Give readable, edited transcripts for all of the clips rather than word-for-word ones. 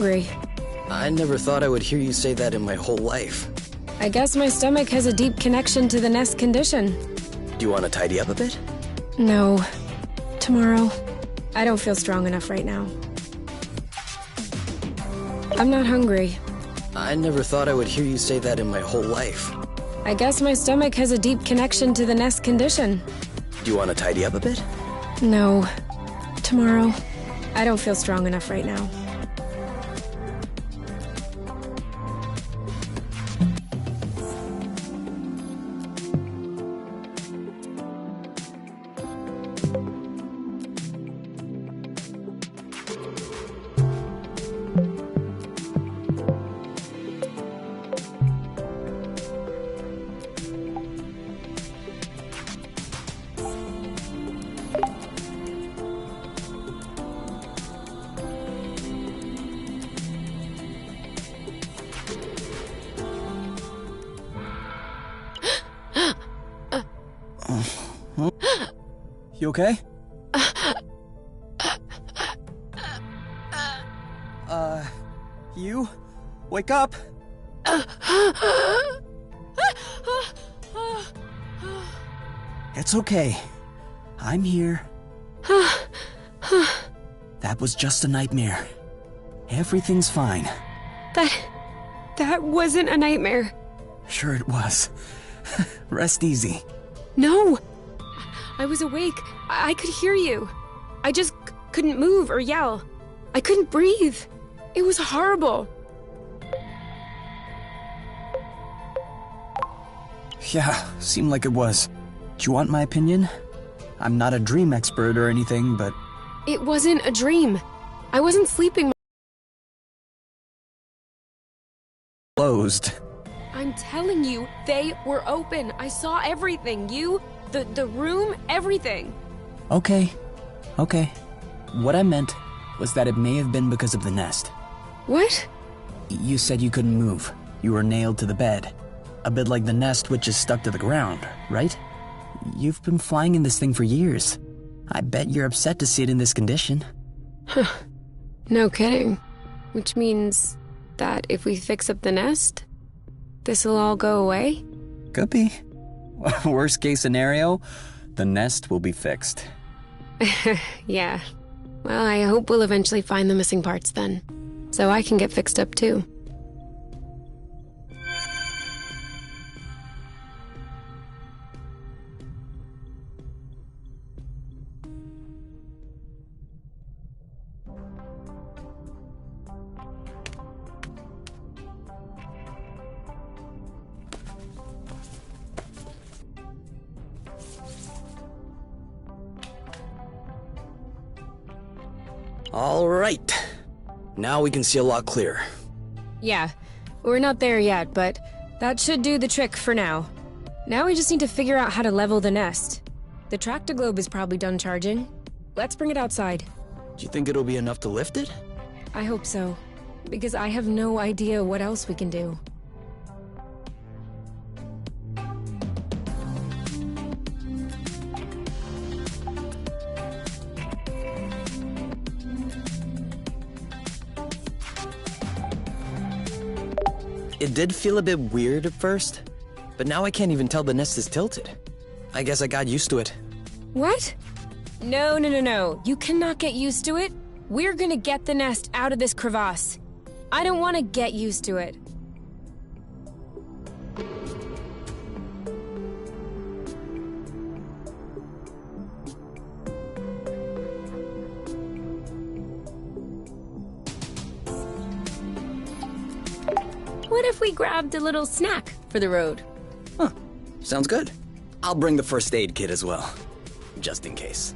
Hungry. I never thought I would hear you say that in my whole life. I guess my stomach has a deep connection to the nest condition. Do you want to tidy up a bit? No. Tomorrow. I don't feel strong enough right now. I'm not hungry. I never thought I would hear you say that in my whole life. I guess my stomach has a deep connection to the nest condition. Do you want to tidy up a bit? No. Tomorrow. I don't feel strong enough right now. You okay? You? Wake up! It's okay. I'm here. That was just a nightmare. Everything's fine. That wasn't a nightmare. Sure it was. Rest easy. No! I was awake. I could hear you. I just couldn't move or yell. I couldn't breathe. It was horrible. Yeah, seemed like it was. Do you want my opinion? I'm not a dream expert or anything, but... It wasn't a dream. I wasn't sleeping. Closed. I'm telling you, they were open. I saw everything. You, the room, everything. Okay. What I meant was that it may have been because of the nest. What? You said you couldn't move. You were nailed to the bed. A bit like the nest which is stuck to the ground, right? You've been flying in this thing for years. I bet you're upset to see it in this condition. No kidding. Which means that if we fix up the nest, this'll all go away? Could be. Worst case scenario, the nest will be fixed. Yeah. Well, I hope we'll eventually find the missing parts then. So I can get fixed up too. All right. Now we can see a lot clearer. Yeah, we're not there yet, but that should do the trick for now. Now we just need to figure out how to level the nest. The tractoglobe is probably done charging. Let's bring it outside. Do you think it'll be enough to lift it? I hope so, because I have no idea what else we can do. It did feel a bit weird at first, but now I can't even tell the nest is tilted. I guess I got used to it. What? No. You cannot get used to it. We're gonna get the nest out of this crevasse. I don't want to get used to it. What if we grabbed a little snack for the road? Huh. Sounds good. I'll bring the first aid kit as well, just in case.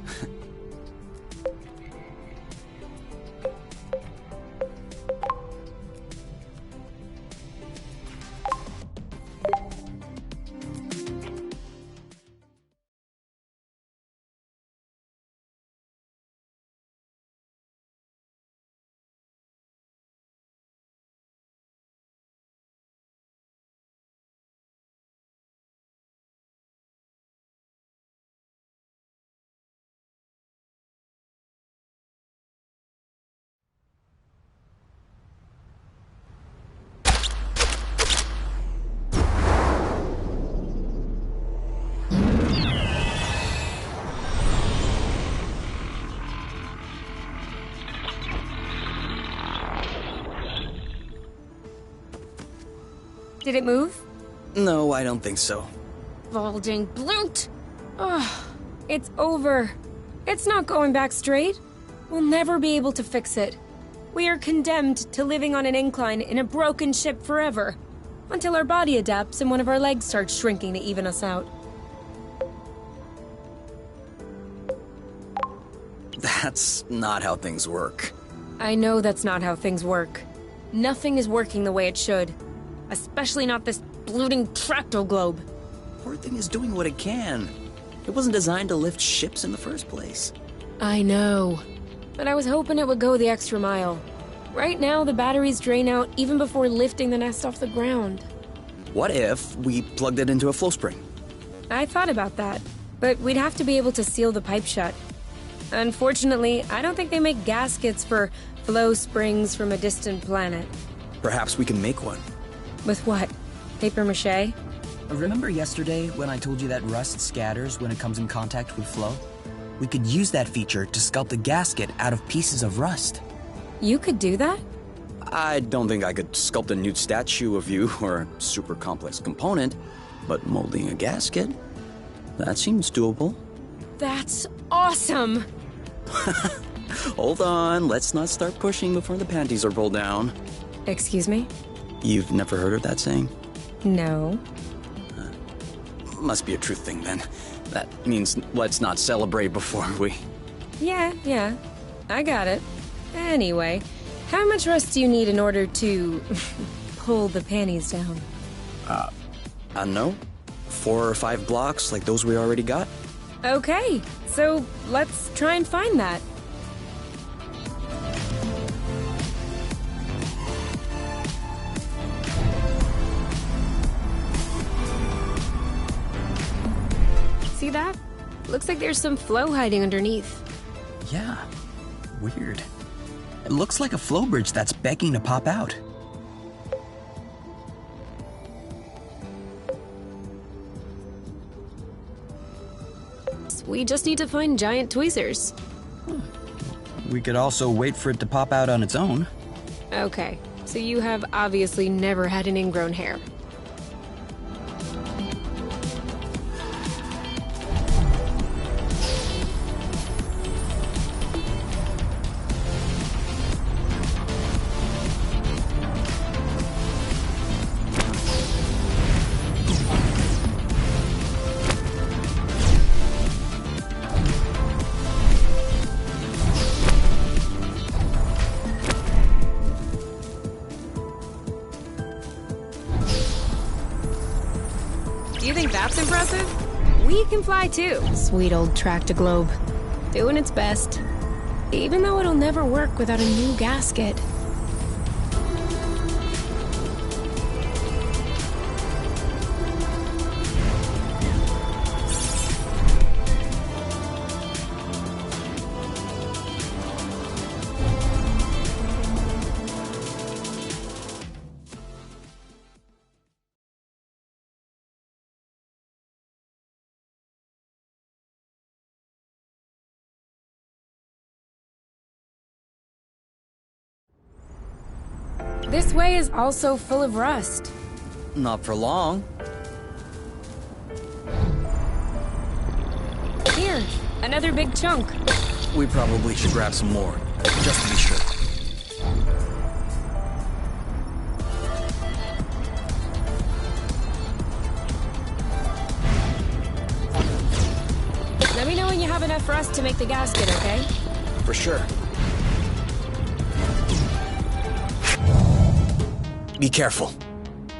Did it move? No, I don't think so. Balding bloot! Ugh, it's over. It's not going back straight. We'll never be able to fix it. We are condemned to living on an incline in a broken ship forever, until our body adapts and one of our legs starts shrinking to even us out. That's not how things work. I know that's not how things work. Nothing is working the way it should. Especially not this bloating tractoglobe. Poor thing is doing what it can. It wasn't designed to lift ships in the first place. I know. But I was hoping it would go the extra mile. Right now, the batteries drain out even before lifting the nest off the ground. What if we plugged it into a flow spring? I thought about that, but we'd have to be able to seal the pipe shut. Unfortunately, I don't think they make gaskets for flow springs from a distant planet. Perhaps we can make one. With what? Paper mache? Remember yesterday when I told you that rust scatters when it comes in contact with flow? We could use that feature to sculpt a gasket out of pieces of rust. You could do that? I don't think I could sculpt a nude statue of you or a super complex component, but molding a gasket? That seems doable. That's awesome! Hold on, let's not start pushing before the panties are pulled down. Excuse me? You've never heard of that saying? No. Must be a truth thing then. That means let's not celebrate before we... Yeah. I got it. Anyway, how much rust do you need in order to pull the panties down? I don't know. 4 or 5 blocks like those we already got? Okay, so let's try and find that. See that? Looks like there's some flow hiding underneath. Yeah, weird. It looks like a flow bridge that's begging to pop out. We just need to find giant tweezers. We could also wait for it to pop out on its own. Okay, so you have obviously never had an ingrown hair. Do you think that's impressive? We can fly too. Sweet old Tractoglobe. Doing its best. Even though it'll never work without a new gasket. This way is also full of rust. Not for long. Here, another big chunk. We probably should grab some more, just to be sure. Let me know when you have enough rust to make the gasket, okay? For sure. Be careful.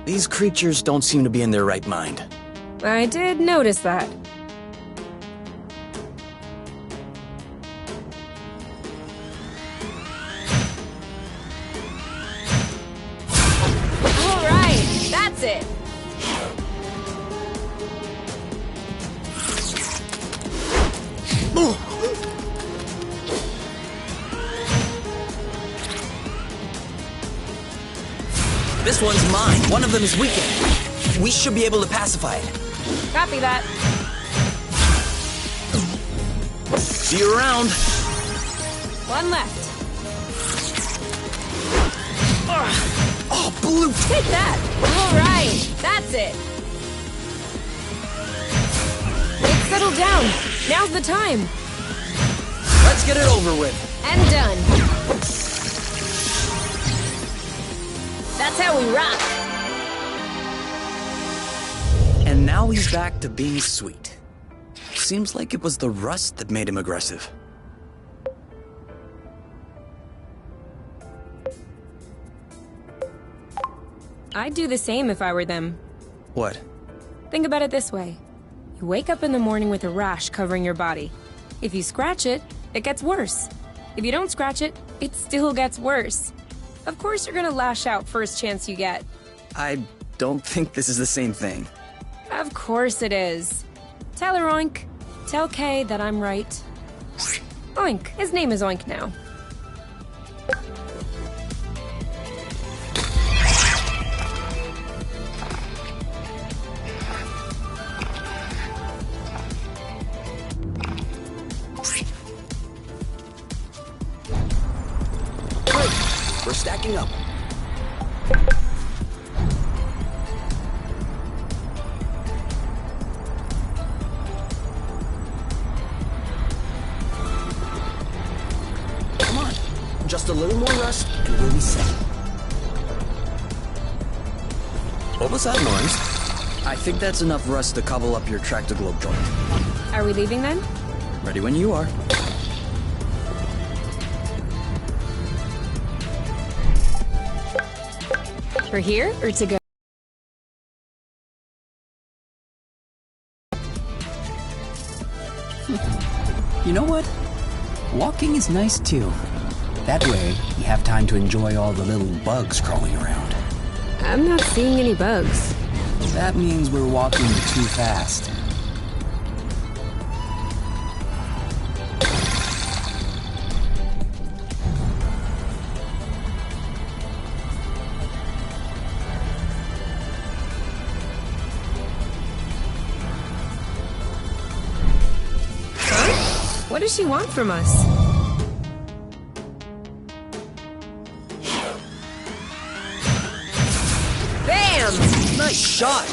These creatures don't seem to be in their right mind. I did notice that. All right, that's it. This one's mine. One of them is weakened. We should be able to pacify it. Copy that. See you around. One left. Oh, blue. Take that! Alright, that's it! It's settled down. Now's the time. Let's get it over with. And done. That's how we rock. And now he's back to being sweet. Seems like it was the rust that made him aggressive. I'd do the same if I were them. What? Think about it this way. You wake up in the morning with a rash covering your body. If you scratch it, it gets worse. If you don't scratch it, it still gets worse. Of course you're gonna lash out first chance you get. I don't think this is the same thing. Of course it is. Tell her Oink. Tell Kay that I'm right. Oink. His name is Oink now. We're stacking up. Come on. Just a little more rust and we'll be set. What was that noise? I think that's enough rust to cobble up your Tractoglobe joint. Are we leaving then? Ready when you are. For here or to go? You know what? Walking is nice too. That way, you have time to enjoy all the little bugs crawling around. I'm not seeing any bugs. That means we're walking too fast. What does she want from us? Bam! Nice shot!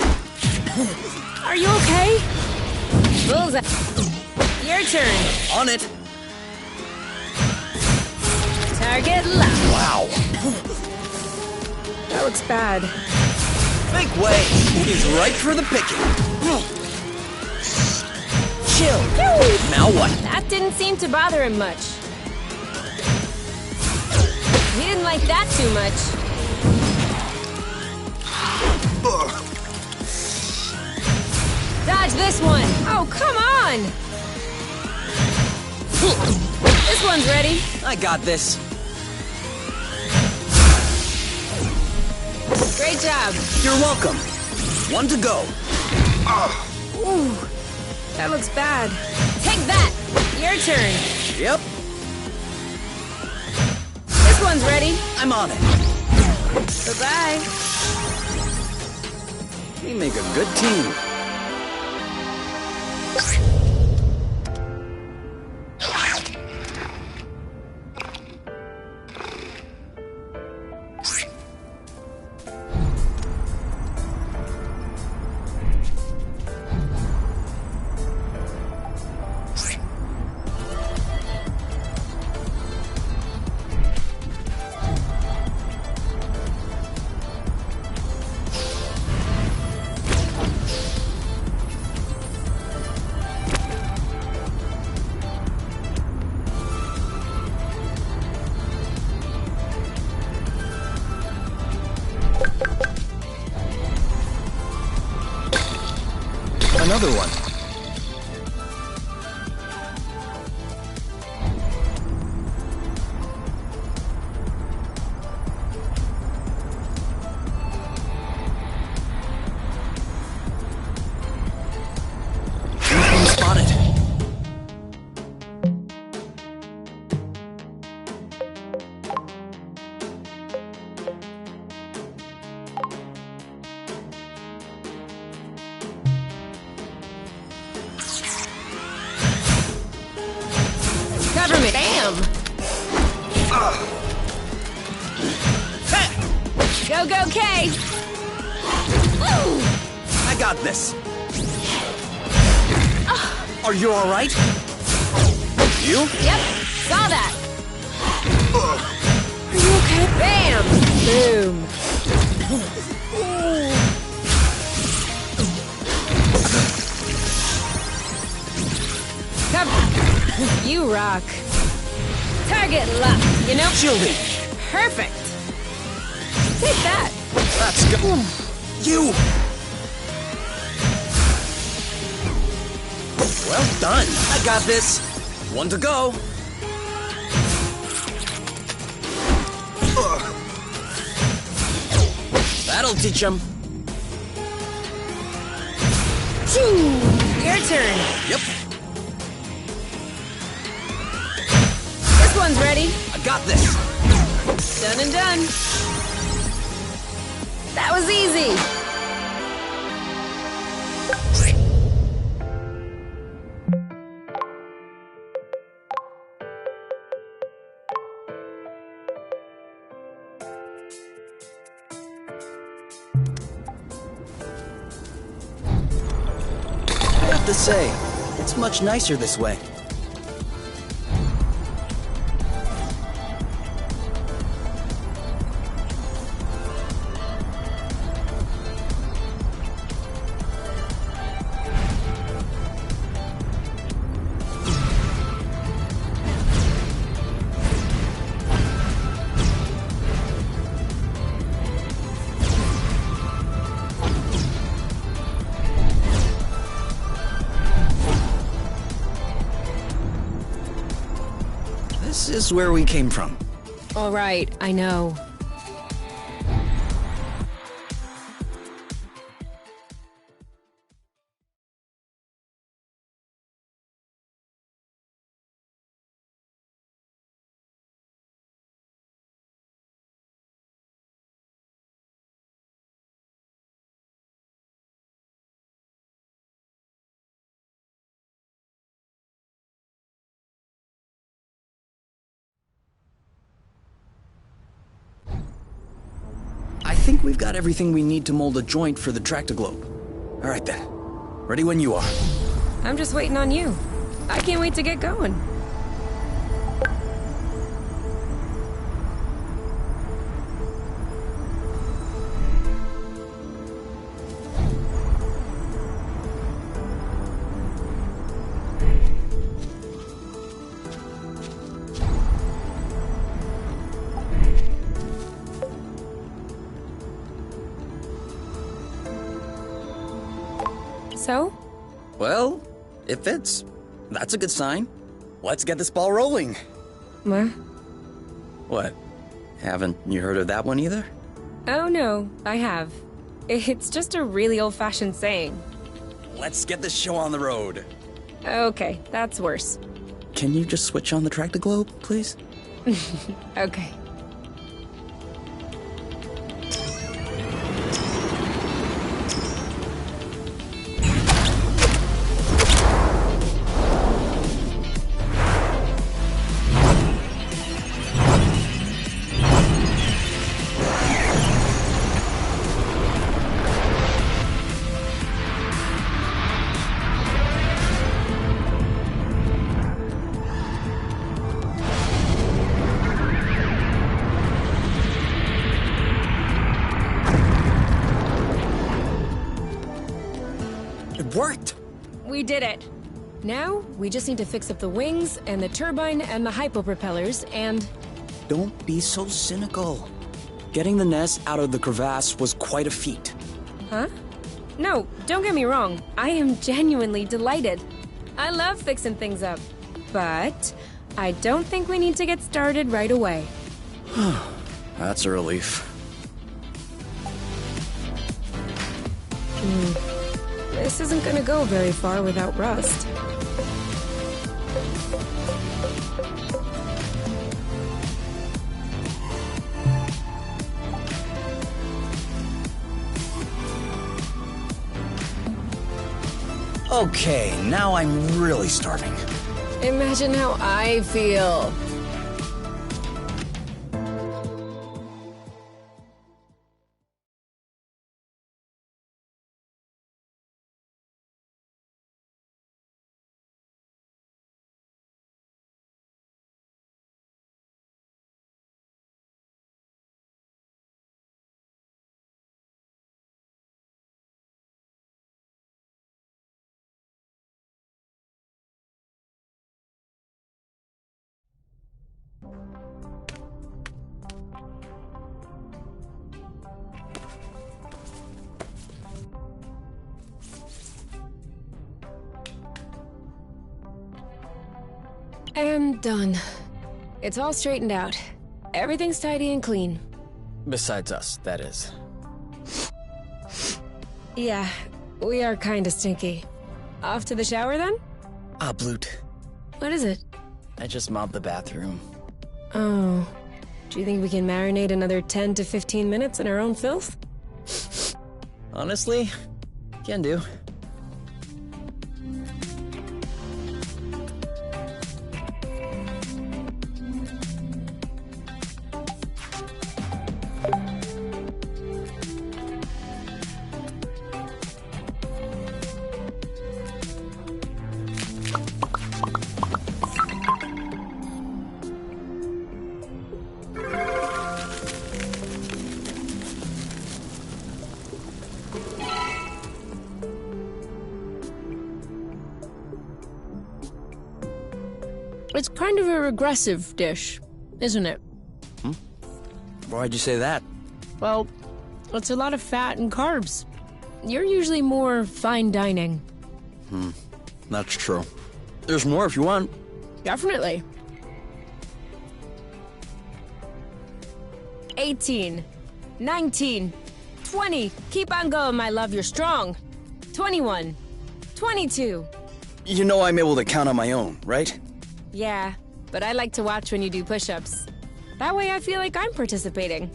Are you okay? Bullseye. Your turn. On it! Target left. Wow! That looks bad. Make way! He's right for the picking! Chill! Now what? That didn't seem to bother him much. He didn't like that too much. Dodge this one! Oh, come on! This one's ready. I got this. Great job. You're welcome. One to go. Ooh, that looks bad. Take that! Your turn. Yep, This one's ready. I'm on it. Bye-bye. We make a good team. Another one. Incoming spotted. Cover me. Bam! Go Go, Kay! I got this. Are you all right? You? Yep, saw that. Are you okay? Bam! Boom. Come. You rock. Target locked, you know? Shielding. Perfect. Take that. Let's go. You! Well done. I got this. One to go. That'll teach him. Your turn. Yep. This one's ready. I got this. Done and done. That was easy. I have to say, it's much nicer this way. This is where we came from. All right, I know. I think we've got everything we need to mold a joint for the Tractoglobe. All right then. Ready when you are. I'm just waiting on you. I can't wait to get going. So? Well, it fits. That's a good sign. Let's get this ball rolling. What? What? Haven't you heard of that one either? Oh no, I have. It's just a really old-fashioned saying. Let's get this show on the road. Okay, that's worse. Can you just switch on the Tractoglobe, please? Okay. It worked! We did it. Now, we just need to fix up the wings, and the turbine, and the hypopropellers, and... Don't be so cynical. Getting the nest out of the crevasse was quite a feat. Huh? No, don't get me wrong. I am genuinely delighted. I love fixing things up. But I don't think we need to get started right away. That's a relief. This isn't gonna go very far without Rust. Okay, now I'm really starving. Imagine how I feel. And done. It's all straightened out. Everything's tidy and clean. Besides us, that is. Yeah, we are kinda stinky. Off to the shower then? Ah, Bloot. What is it? I just mopped the bathroom. Oh. Do you think we can marinate another 10 to 15 minutes in our own filth? Honestly, can do. It's kind of a regressive dish, isn't it? Why'd you say that? Well, it's a lot of fat and carbs. You're usually more fine dining. That's true. There's more if you want. Definitely. 18, 19, 20. Keep on going, my love, you're strong. 21, 22. You know I'm able to count on my own, right? Yeah, but I like to watch when you do push-ups. That way I feel like I'm participating.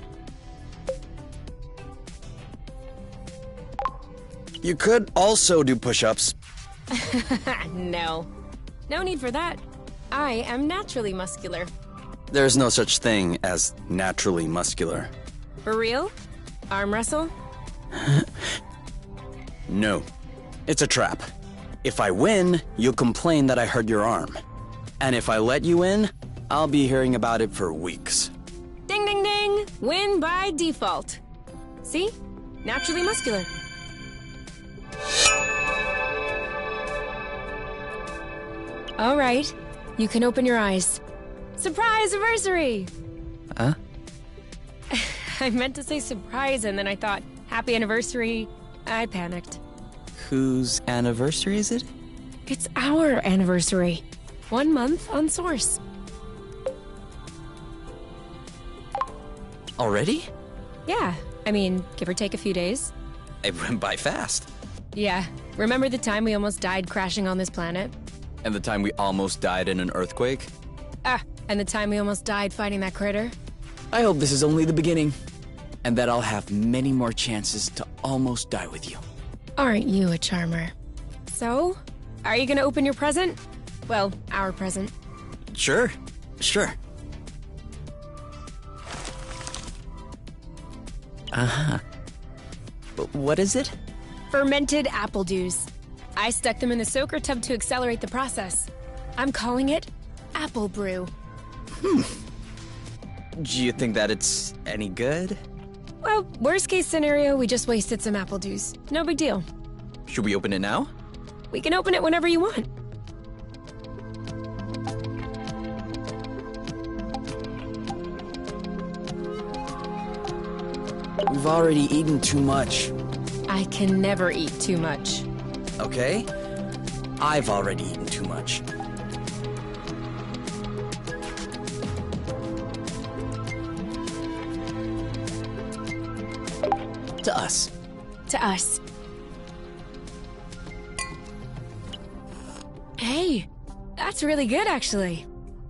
You could also do push-ups. No. No need for that. I am naturally muscular. There's no such thing as naturally muscular. For real? Arm wrestle? No. It's a trap. If I win, you'll complain that I hurt your arm. And if I let you in, I'll be hearing about it for weeks. Ding ding ding! Win by default. See? Naturally muscular. All right. You can open your eyes. Surprise anniversary! Huh? I meant to say surprise and then I thought, happy anniversary. I panicked. Whose anniversary is it? It's our anniversary. 1 month on Source. Already? Yeah, I mean, give or take a few days. It went by fast. Yeah, remember the time we almost died crashing on this planet? And the time we almost died in an earthquake? Ah, and the time we almost died fighting that critter? I hope this is only the beginning, and that I'll have many more chances to almost die with you. Aren't you a charmer? So, are you gonna open your present? Well, our present. Sure. But what is it? Fermented apple dews. I stuck them in the soaker tub to accelerate the process. I'm calling it Apple Brew. Do you think that it's any good? Well, worst case scenario, we just wasted some apple dews. No big deal. Should we open it now? We can open it whenever you want. We've already eaten too much. I can never eat too much. Okay. I've already eaten too much. To us. To us. Hey, that's really good, actually.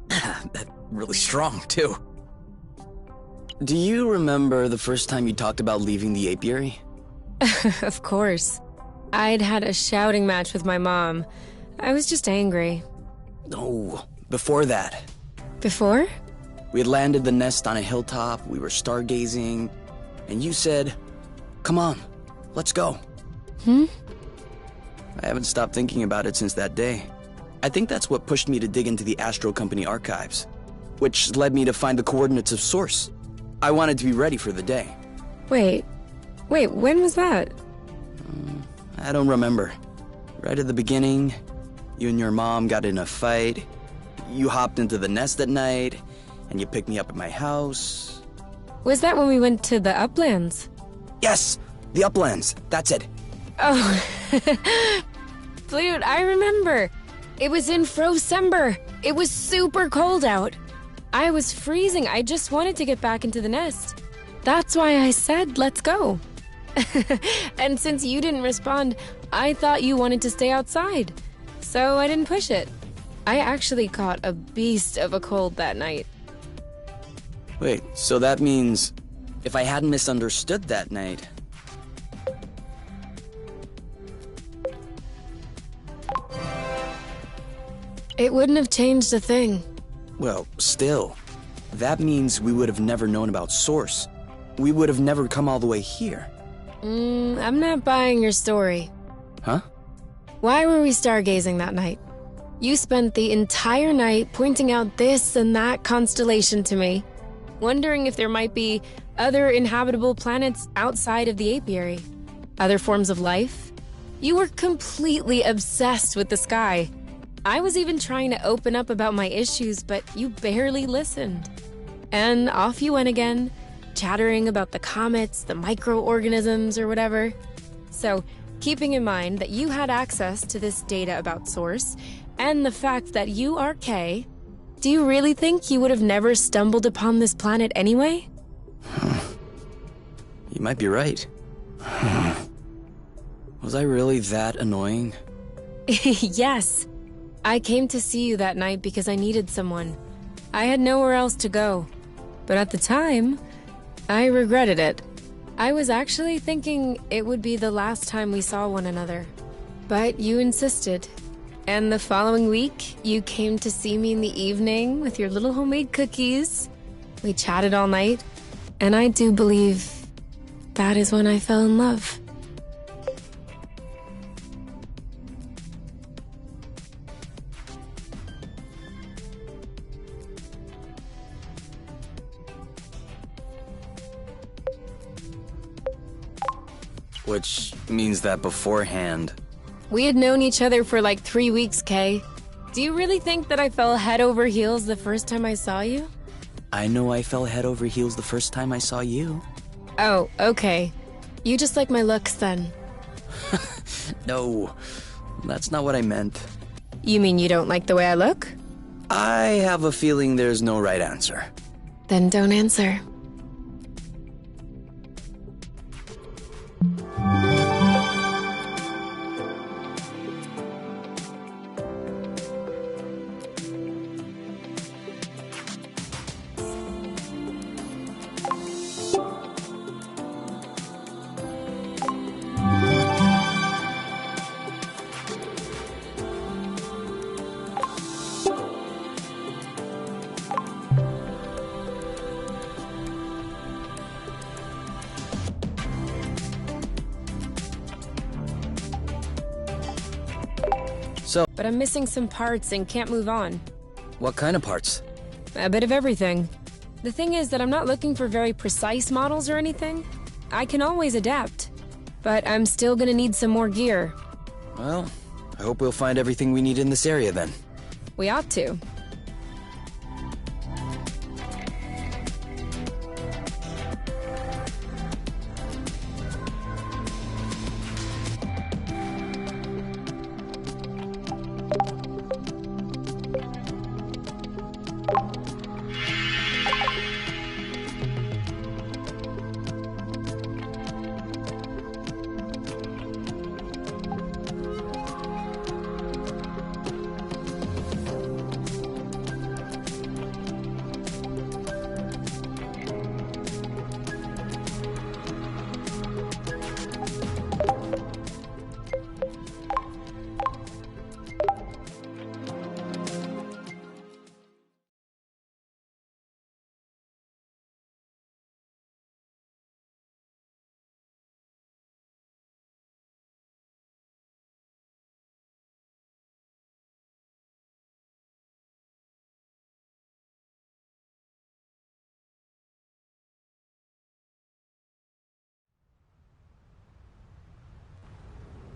That's really strong, too. Do you remember the first time you talked about leaving the apiary? Of course. I'd had a shouting match with my mom. I was just angry. No, before that. Before? We had landed the nest on a hilltop, we were stargazing, and you said, "Come on, let's go." I haven't stopped thinking about it since that day. I think that's what pushed me to dig into the Astro Company archives, which led me to find the coordinates of Source. I wanted to be ready for the day. Wait, when was that? I don't remember. Right at the beginning, you and your mom got in a fight. You hopped into the nest at night, and you picked me up at my house. Was that when we went to the Uplands? Yes, the Uplands. That's it. Oh, Flute, I remember. It was in Frocember. It was super cold out. I was freezing. I just wanted to get back into the nest. That's why I said, let's go. And since you didn't respond, I thought you wanted to stay outside. So I didn't push it. I actually caught a beast of a cold that night. Wait, so that means if I hadn't misunderstood that night... It wouldn't have changed a thing. Well, still, that means we would have never known about Source. We would have never come all the way here. I'm not buying your story. Huh? Why were we stargazing that night? You spent the entire night pointing out this and that constellation to me, wondering if there might be other inhabitable planets outside of the apiary. Other forms of life? You were completely obsessed with the sky. I was even trying to open up about my issues, but you barely listened. And off you went again, chattering about the comets, the microorganisms, or whatever. So, keeping in mind that you had access to this data about Source, and the fact that you are Kay, do you really think you would have never stumbled upon this planet anyway? You might be right. Was I really that annoying? Yes. I came to see you that night because I needed someone. I had nowhere else to go. But at the time, I regretted it. I was actually thinking it would be the last time we saw one another. But you insisted. And the following week, you came to see me in the evening with your little homemade cookies. We chatted all night. And I do believe that is when I fell in love. Which means that beforehand... We had known each other for like 3 weeks, Kay. Do you really think that I fell head over heels the first time I saw you? I know I fell head over heels the first time I saw you. Oh, okay. You just like my looks then. No, that's not what I meant. You mean you don't like the way I look? I have a feeling there's no right answer. Then don't answer. But I'm missing some parts and can't move on. What kind of parts? A bit of everything. The thing is that I'm not looking for very precise models or anything. I can always adapt. But I'm still gonna need some more gear. Well, I hope we'll find everything we need in this area then. We ought to.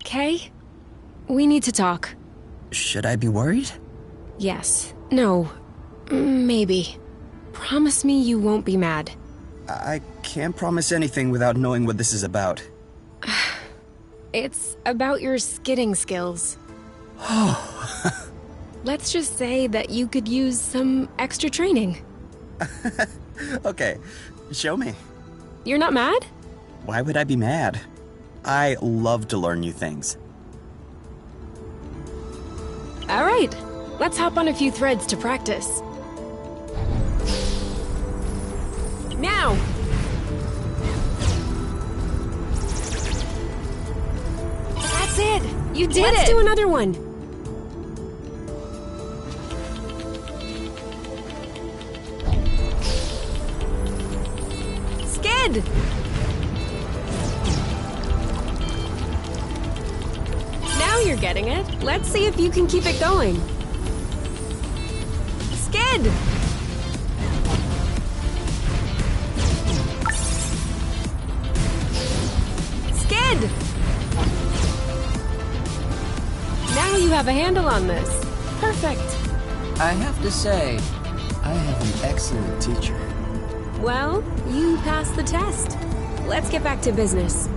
Kay? We need to talk. Should I be worried? Yes. No. Maybe. Promise me you won't be mad. I can't promise anything without knowing what this is about. It's about your skidding skills. Let's just say that you could use some extra training. Okay, show me. You're not mad? Why would I be mad? I love to learn new things. All right, let's hop on a few threads to practice. Now! That's it! You did it! Let's do another one! Skid! Now you're getting it. Let's see if you can keep it going. Skid! Skid! Now you have a handle on this. Perfect. I have to say, I have an excellent teacher. Well, you passed the test. Let's get back to business.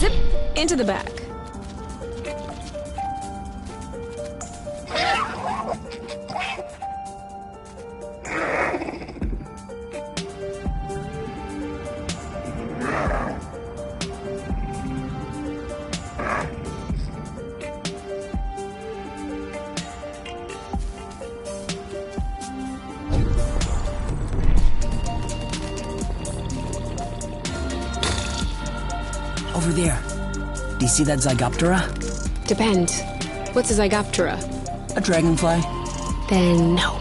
Zip into the back. Over there. Do you see that Zygoptera? Depends. What's a Zygoptera? A dragonfly. Then no.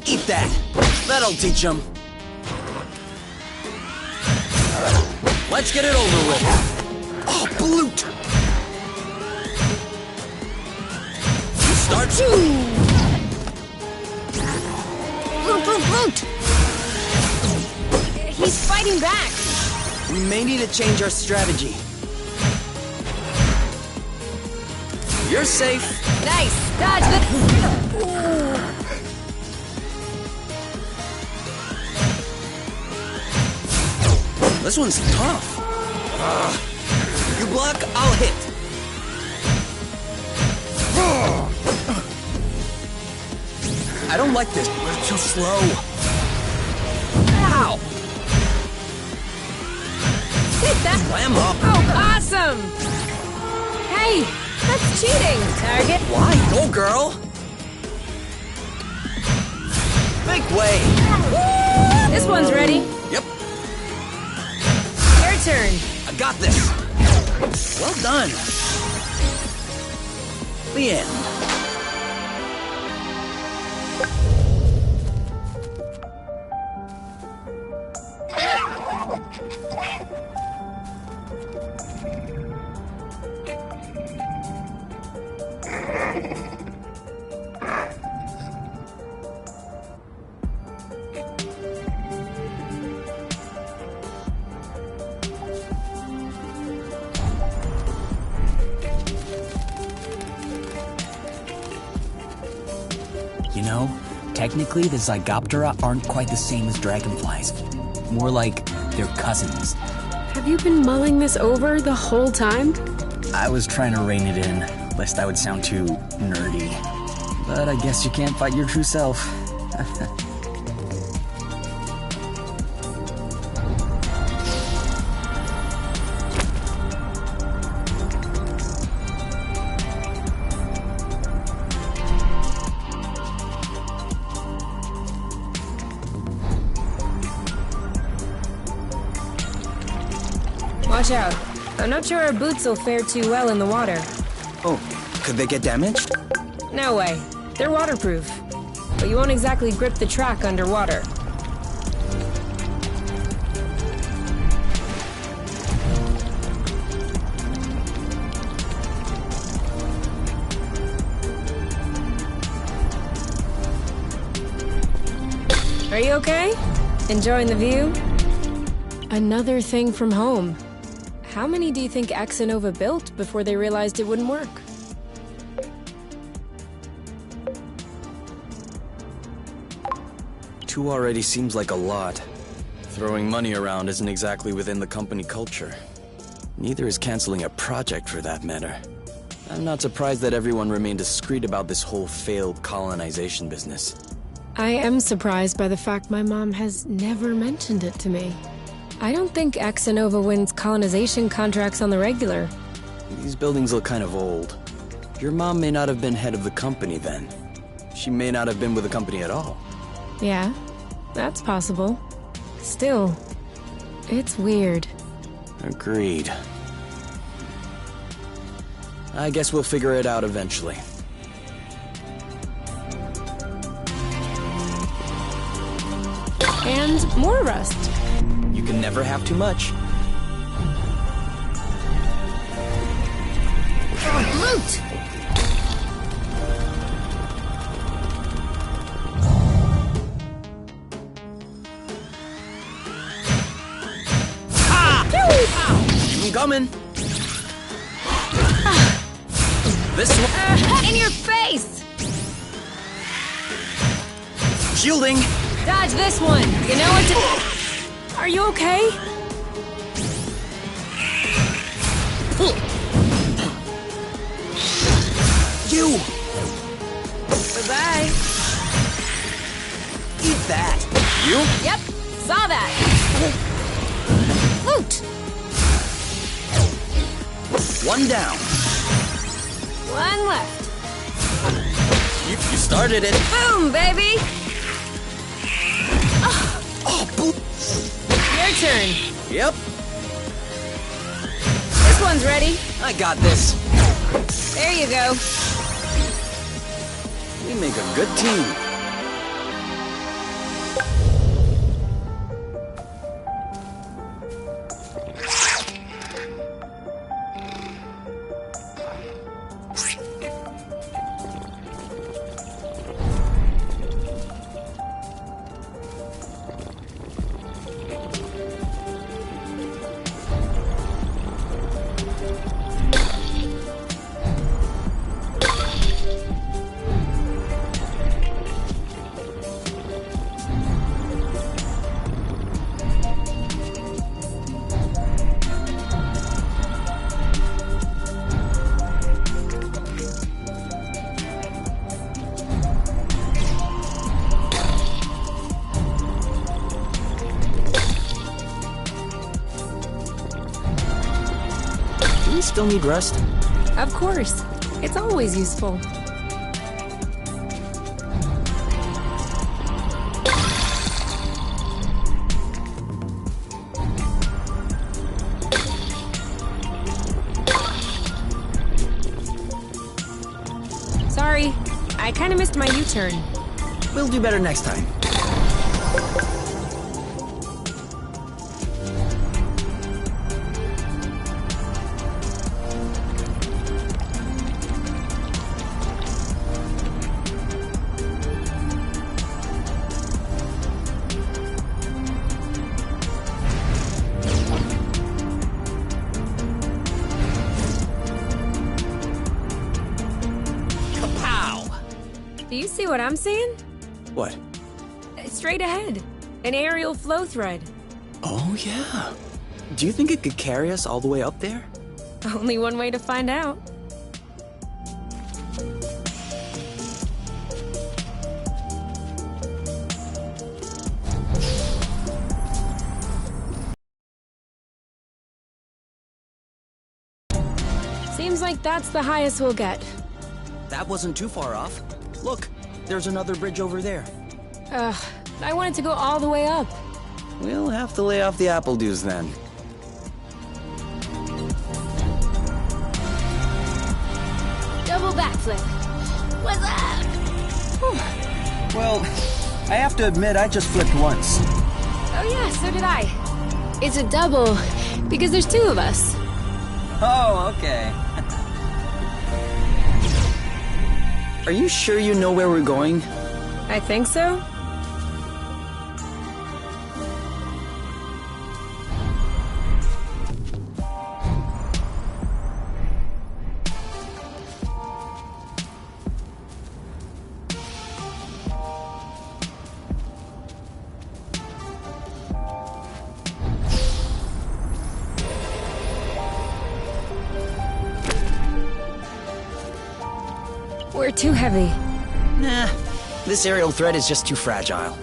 Eat that! That'll teach them. Let's get it over with. Oh, Bloot! Start soon! Bloot! He's fighting back! We may need to change our strategy. You're safe. Nice! Dodge the... This one's tough. You block, I'll hit. I don't like this. We're too slow. Ow! Hit that! Slam up! Oh, awesome! Hey, that's cheating! Target. Why? Go, girl! Make way! This one's ready. Yep, Your turn. I got this. Well done. The end. You know, technically the Zygoptera aren't quite the same as dragonflies. More like they're cousins. Have you been mulling this over the whole time? I was trying to rein it in, lest I would sound too nerdy. But I guess you can't fight your true self. Watch out. I'm not sure our boots will fare too well in the water. Oh, could they get damaged? No way. They're waterproof. But you won't exactly grip the track underwater. Are you okay? Enjoying the view? Another thing from home. How many do you think Axonova built before they realized it wouldn't work? Two already seems like a lot. Throwing money around isn't exactly within the company culture. Neither is canceling a project for that matter. I'm not surprised that everyone remained discreet about this whole failed colonization business. I am surprised by the fact my mom has never mentioned it to me. I don't think Axonova wins colonization contracts on the regular. These buildings look kind of old. Your mom may not have been head of the company then. She may not have been with the company at all. Yeah, that's possible. Still, it's weird. Agreed. I guess we'll figure it out eventually. And more rust. You can never have too much. Loot! I'm coming. This one. In your face! Shielding. Dodge this one. You know what to... Are you okay? You. Bye-bye. Eat that. You? Yep, saw that. Loot! One down. One left. You started it. Boom, baby! Oh, boop. Your turn. Yep. This one's ready. I got this. There you go. We make a good team. we still need rest? Of course. It's always useful. Sorry, I kinda missed my U-turn. We'll do better next time. Do you see what I'm seeing? What? Straight ahead. An aerial flow thread. Oh, yeah. Do you think it could carry us all the way up there? Only one way to find out. Seems like that's the highest we'll get. That wasn't too far off. Look, there's another bridge over there. I wanted to go all the way up. We'll have to lay off the apple dues then. Double backflip. What's up? Well, I have to admit, I just flipped once. Oh yeah, so did I. It's a double, because there's two of us. Oh, okay. Are you sure you know where we're going? I think so. We're too heavy. Nah, this aerial thread is just too fragile.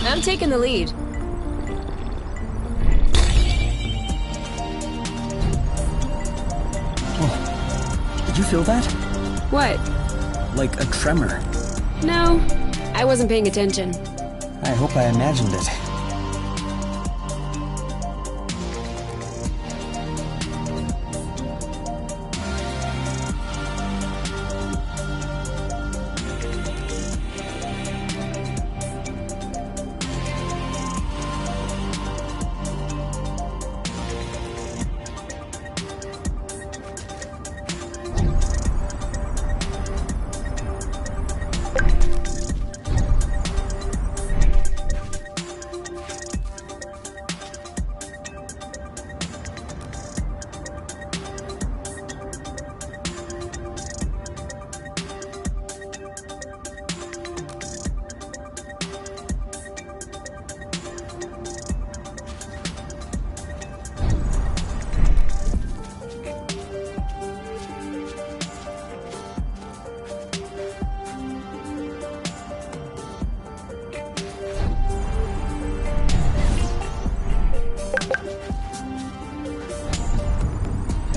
I'm taking the lead. Oh, did you feel that? What? Like a tremor. No, I wasn't paying attention. I hope I imagined it.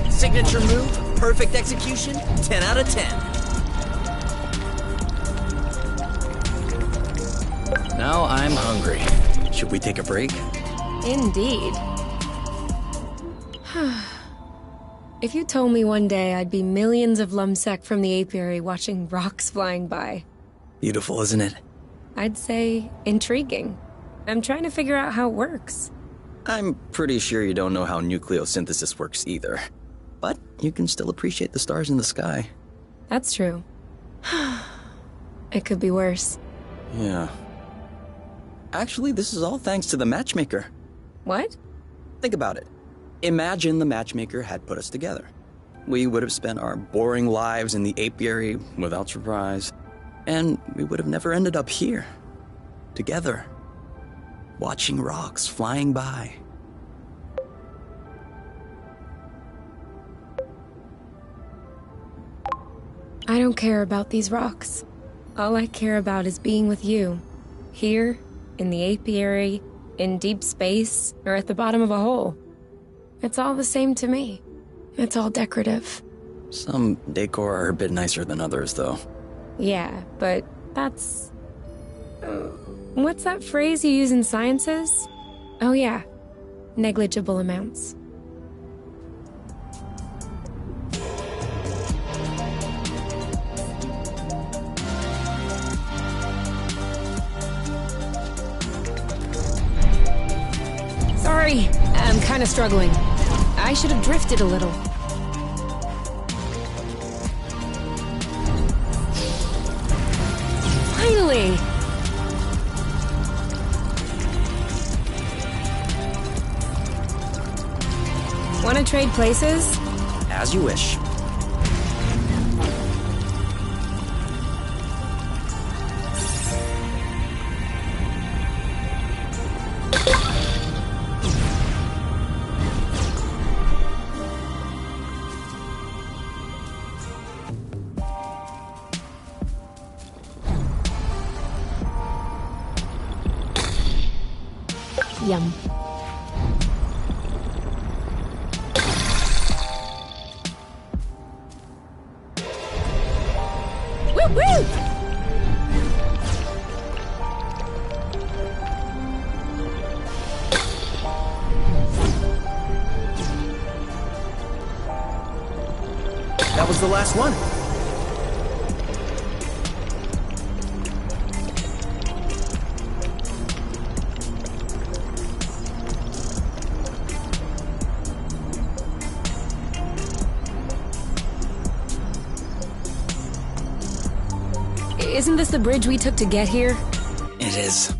Signature move, perfect execution, 10 out of 10. Now I'm hungry. Should we take a break? Indeed. If you told me one day I'd be millions of lumsec from the apiary watching rocks flying by, Beautiful, isn't it? I'd say intriguing. I'm trying to figure out how it works. I'm pretty sure you don't know how nucleosynthesis works either. But you can still appreciate the stars in the sky. That's true. It could be worse. Yeah. Actually, this is all thanks to the matchmaker. What? Think about it. Imagine the matchmaker had put us together. We would have spent our boring lives in the apiary without surprise, and we would have never ended up here, together, watching rocks flying by. I don't care about these rocks. All I care about is being with you. Here, in the apiary, in deep space, or at the bottom of a hole. It's all the same to me. It's all decorative. Some decor are a bit nicer than others, though. Yeah, but that's... what's that phrase you use in sciences? Oh yeah, negligible amounts. Sorry, I'm kind of struggling. I should have drifted a little. Finally! Want to trade places? As you wish. Yum. Woo woo! That was the last one. Isn't this the bridge we took to get here? It is.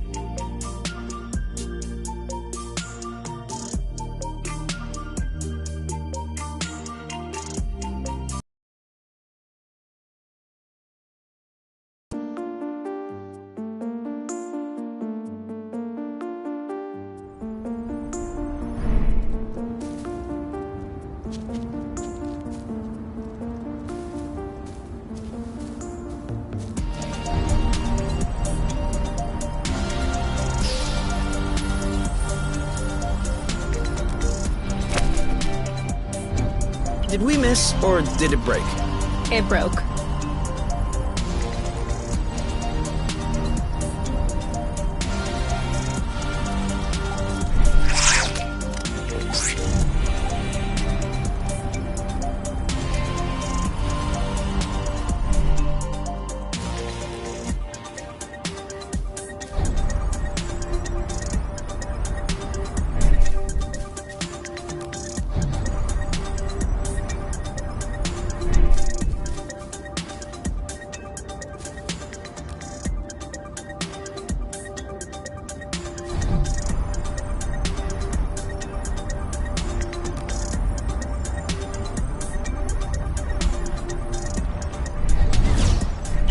Did we miss, or did it break? It broke.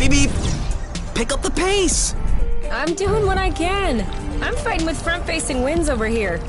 Beep, pick up the pace! I'm doing what I can. I'm fighting with front-facing winds over here.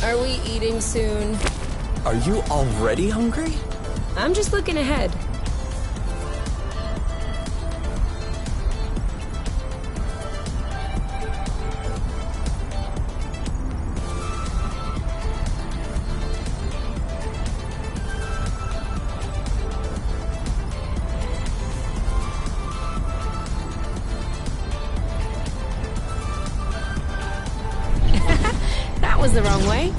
Are we eating soon? Are you already hungry? I'm just looking ahead. That was the wrong way.